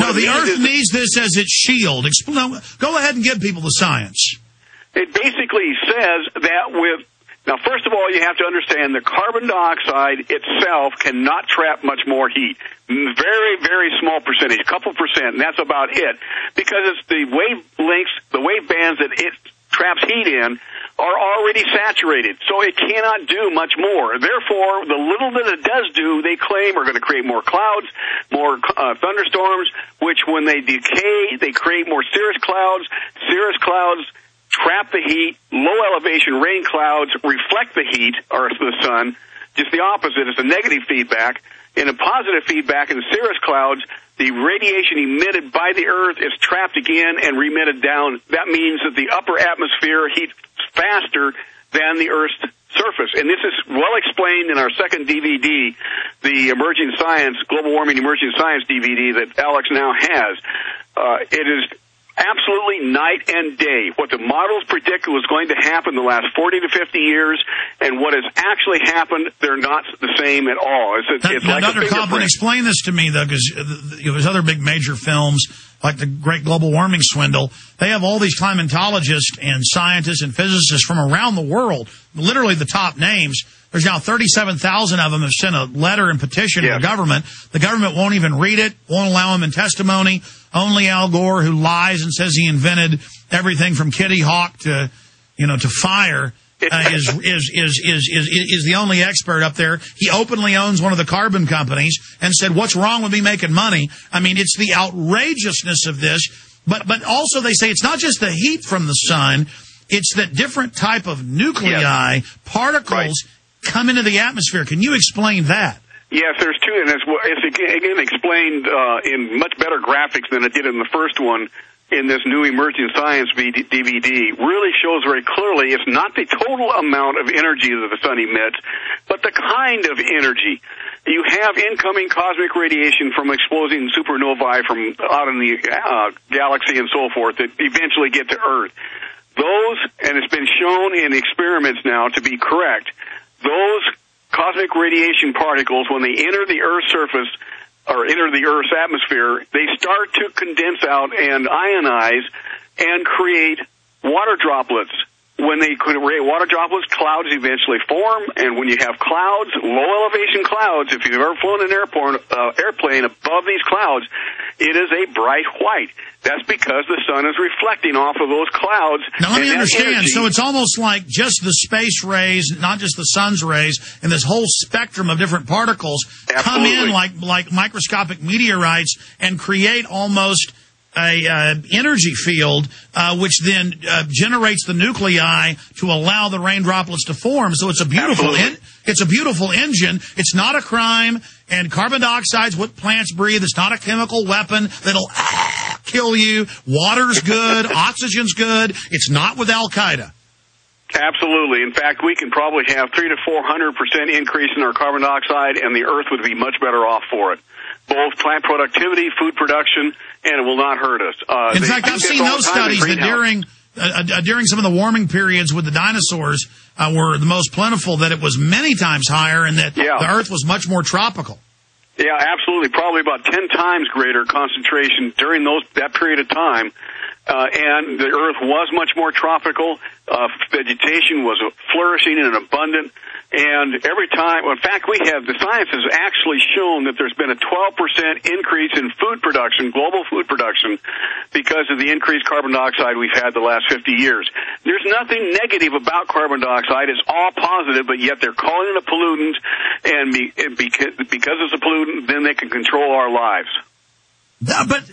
So the Earth needs this as its shield. Go ahead and give people the science. It basically says that now, first of all, you have to understand the carbon dioxide itself cannot trap much more heat. Very, very small percentage, a couple percent, and that's about it. Because it's the wavelengths, the wave bands that it traps heat in are already saturated, so it cannot do much more. Therefore, the little that it does do, they claim, are going to create more clouds, more thunderstorms, which when they decay, they create more cirrus clouds. Cirrus clouds trap the heat. Low elevation rain clouds reflect the heat, or the sun. Just the opposite. It's a negative feedback. In a positive feedback in the cirrus clouds, the radiation emitted by the Earth is trapped again and remitted down. That means that the upper atmosphere heats faster than the Earth's surface. And this is well explained in our second DVD, the Emerging Science, Global Warming Emerging Science DVD that Alex now has. It is absolutely night and day. What the models predicted was going to happen the last 40 to 50 years, and what has actually happened, they're not the same at all. It's like Dr. Coffman, explain this to me, though, because there's other big major films like the Great Global Warming Swindle. They have all these climatologists and scientists and physicists from around the world, literally the top names. There's now 37,000 of them have sent a letter and petition to the government. The government won't even read it, won't allow them in testimony. Only Al Gore, who lies and says he invented everything from Kitty Hawk to fire, is the only expert up there. He openly owns one of the carbon companies and said, "What's wrong with me making money?" I mean, it's the outrageousness of this. But also they say it's not just the heat from the sun; it's that different type of nuclei, particles, come into the atmosphere. Can you explain that? Yes, there's two, and it's again explained in much better graphics than it did in the first one in this new Emerging Science DVD. Really shows very clearly it's not the total amount of energy that the sun emits, but the kind of energy. You have incoming cosmic radiation from exploding supernovae from out in the galaxy and so forth that eventually get to Earth. Those, and it's been shown in experiments now to be correct, those cosmic radiation particles, when they enter the Earth's surface or enter the Earth's atmosphere, they start to condense out and ionize and create water droplets. When they create water droplets, clouds eventually form, and when you have clouds, low elevation clouds, if you've ever flown an airplane above these clouds, it is a bright white. That's because the sun is reflecting off of those clouds. Now let me understand. So it's almost like just the space rays, not just the sun's rays, and this whole spectrum of different particles come in like microscopic meteorites and create almost a energy field, which then generates the nuclei to allow the rain droplets to form. So it's a beautiful, it's a beautiful engine. It's not a crime, and carbon dioxide's what plants breathe. It's not a chemical weapon that'll kill you. Water's good. Oxygen's good. It's not with Al-Qaeda. Absolutely. In fact, we can probably have 300 to 400% increase in our carbon dioxide, and the Earth would be much better off for it. Both plant productivity, food production, and it will not hurt us. In fact, I've seen those studies that during some of the warming periods with the dinosaurs were the most plentiful, that it was many times higher and that the Earth was much more tropical. Yeah, absolutely. Probably about 10 times greater concentration during that period of time. And the Earth was much more tropical. Vegetation was flourishing and abundant. And every time, in fact, the science has actually shown that there's been a 12% increase in food production, global food production, because of the increased carbon dioxide we've had the last 50 years. There's nothing negative about carbon dioxide. It's all positive, but yet they're calling it a pollutant, and because it's a pollutant, then they can control our lives. But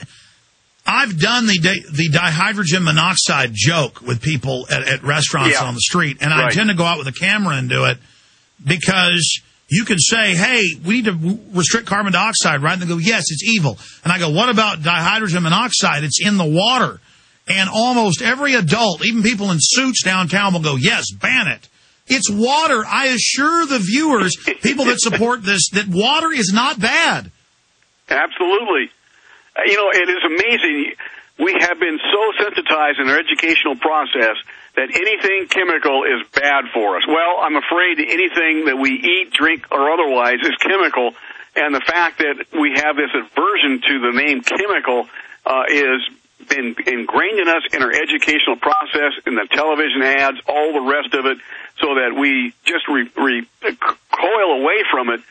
I've done the dihydrogen monoxide joke with people at restaurants on the street, and I tend to go out with a camera and do it because you can say, hey, we need to restrict carbon dioxide, right? And they go, yes, it's evil. And I go, what about dihydrogen monoxide? It's in the water. And almost every adult, even people in suits downtown, will go, yes, ban it. It's water. I assure the viewers, people that support this, that water is not bad. Absolutely. It is amazing. We have been so sensitized in our educational process that anything chemical is bad for us. Well, I'm afraid anything that we eat, drink, or otherwise is chemical, And the fact that we have this aversion to the name chemical is been ingrained in us in our educational process, in the television ads, all the rest of it, so that we just coil away from it.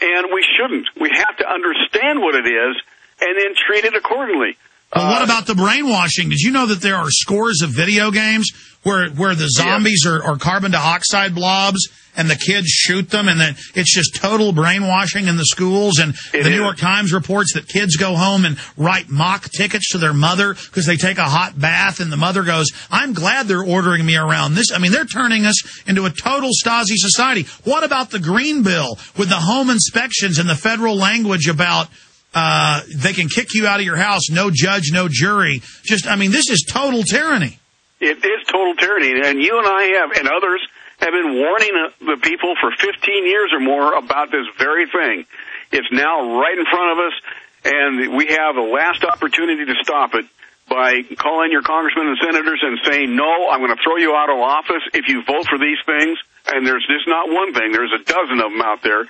And we shouldn't. We have to understand what it is and then treat it accordingly. Well, what about the brainwashing? Did you know that there are scores of video games where the zombies are carbon dioxide blobs and the kids shoot them, and then it's just total brainwashing in the schools? And the New York Times reports that kids go home and write mock tickets to their mother because they take a hot bath, and the mother goes, "I'm glad they're ordering me around this." I mean, they're turning us into a total Stasi society. What about the Green Bill with the home inspections and the federal language about they can kick you out of your house, no judge, no jury? This is total tyranny. It is total tyranny, and you and I have, and others, have been warning the people for 15 years or more about this very thing. It's now right in front of us, and we have a last opportunity to stop it by calling your congressmen and senators and saying, no, I'm going to throw you out of office if you vote for these things. And there's just not one thing. There's a dozen of them out there.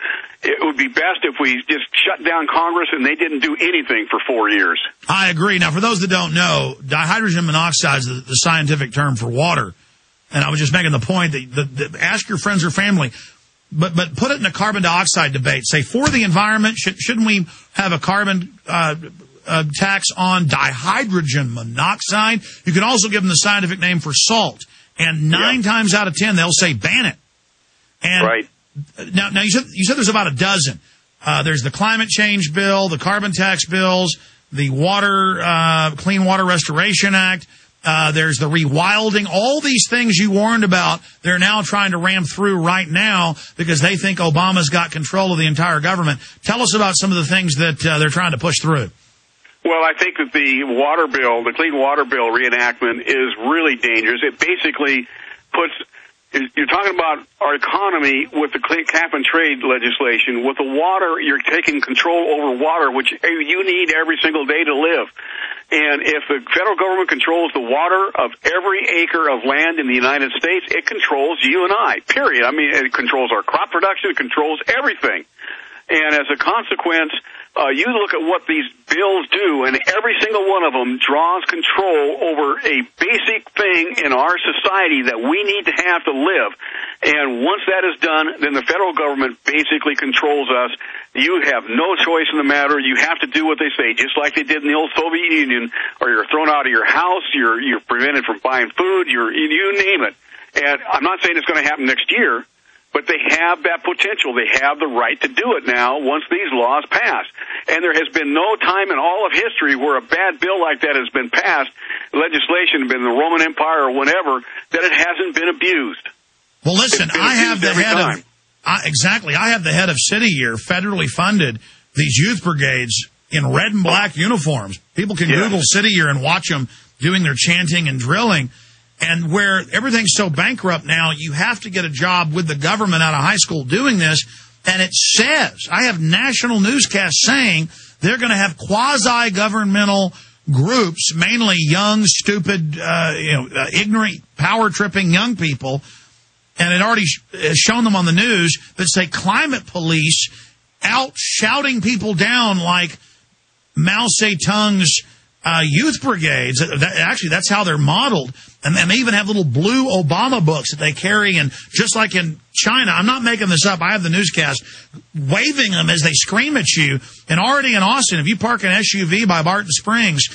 It would be best if we just shut down Congress and they didn't do anything for 4 years. I agree. Now, for those that don't know, dihydrogen monoxide is the scientific term for water. And I was just making the point that ask your friends or family, but put it in a carbon dioxide debate. Say, for the environment, shouldn't we have a carbon tax on dihydrogen monoxide? You can also give them the scientific name for salt. And 9 times out of 10, they'll say ban it. And right. Now you said there's about a dozen. There's the climate change bill, the carbon tax bills, the Clean Water Restoration Act. There's the rewilding. All these things you warned about, they're now trying to ram through right now because they think Obama's got control of the entire government. Tell us about some of the things that they're trying to push through. Well, I think that the water bill, the Clean Water Bill reenactment is really dangerous. It basically you're talking about our economy with the cap and trade legislation. With the water, you're taking control over water, which you need every single day to live. And if the federal government controls the water of every acre of land in the United States, it controls you and I, period. I mean, it controls our crop production, it controls everything. And as a consequence, you look at what these bills do, and every single one of them draws control over a basic thing in our society that we need to have to live. And once that is done, then the federal government basically controls us. You have no choice in the matter. You have to do what they say, just like they did in the old Soviet Union, or you're thrown out of your house, you're prevented from buying food, you name it. And I'm not saying it's going to happen next year, but they have that potential. They have the right to do it now once these laws pass. And there has been no time in all of history where a bad bill like that has been passed, legislation, been the Roman Empire or whatever, that it hasn't been abused. Well, listen, I have the head of City Year, federally funded, these youth brigades in red and black uniforms. People can Google City Year and watch them doing their chanting and drilling. And where everything's so bankrupt now, you have to get a job with the government out of high school doing this. And it says, I have national newscasts saying they're going to have quasi-governmental groups, mainly young, stupid, ignorant, power-tripping young people. And it already has shown them on the news that say climate police out shouting people down like Mao Zedong's youth brigades. Actually, that's how they're modeled. And they even have little blue Obama books that they carry. And just like in China, I'm not making this up, I have the newscast, waving them as they scream at you. And already in Austin, if you park an SUV by Barton Springs,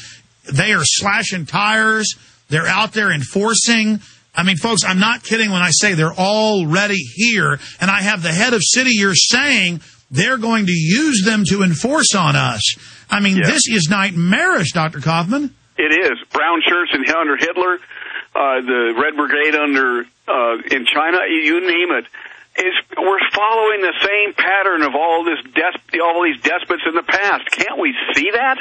they are slashing tires. They're out there enforcing. I mean, folks, I'm not kidding when I say they're already here. And I have the head of City Year saying they're going to use them to enforce on us. I mean, This is nightmarish, Dr. Coffman. It is. Brown shirts under Hitler, the Red Brigade in China, you name it. We're following the same pattern of all these despots in the past. Can't we see that?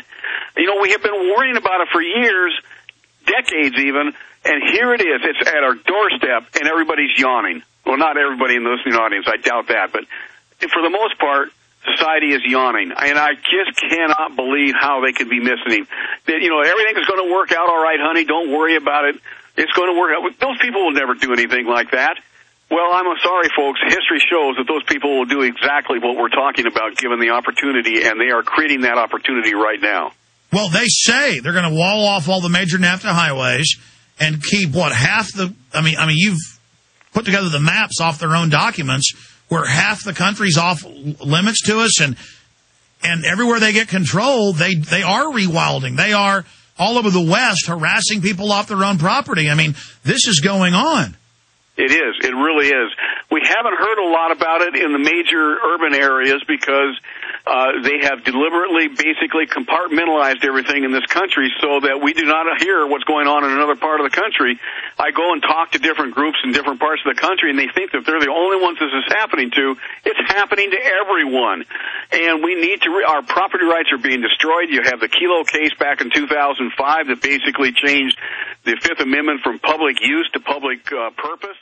You know, we have been warning about it for years, decades even, and here it is. It's at our doorstep, and everybody's yawning. Well, not everybody in the listening audience, I doubt that, but for the most part, society is yawning, and I just cannot believe how they could be missing. Everything is going to work out all right, honey. Don't worry about it. It's going to work out. Those people will never do anything like that. Well, I'm sorry, folks. History shows that those people will do exactly what we're talking about given the opportunity, and they are creating that opportunity right now. Well, they say they're going to wall off all the major NAFTA highways and keep, half the... I mean, you've put together the maps off their own documents where half the country's off limits to us, and everywhere they get control, they are rewilding. They are all over the West harassing people off their own property. I mean, this is going on. It is. It really is. We haven't heard a lot about it in the major urban areas because they have deliberately basically compartmentalized everything in this country so that we do not hear what's going on in another part of the country. I go and talk to different groups in different parts of the country, and they think that they're the only ones this is happening to. It's happening to everyone. And we need to our property rights are being destroyed. You have the Kelo case back in 2005 that basically changed the Fifth Amendment from public use to public purpose.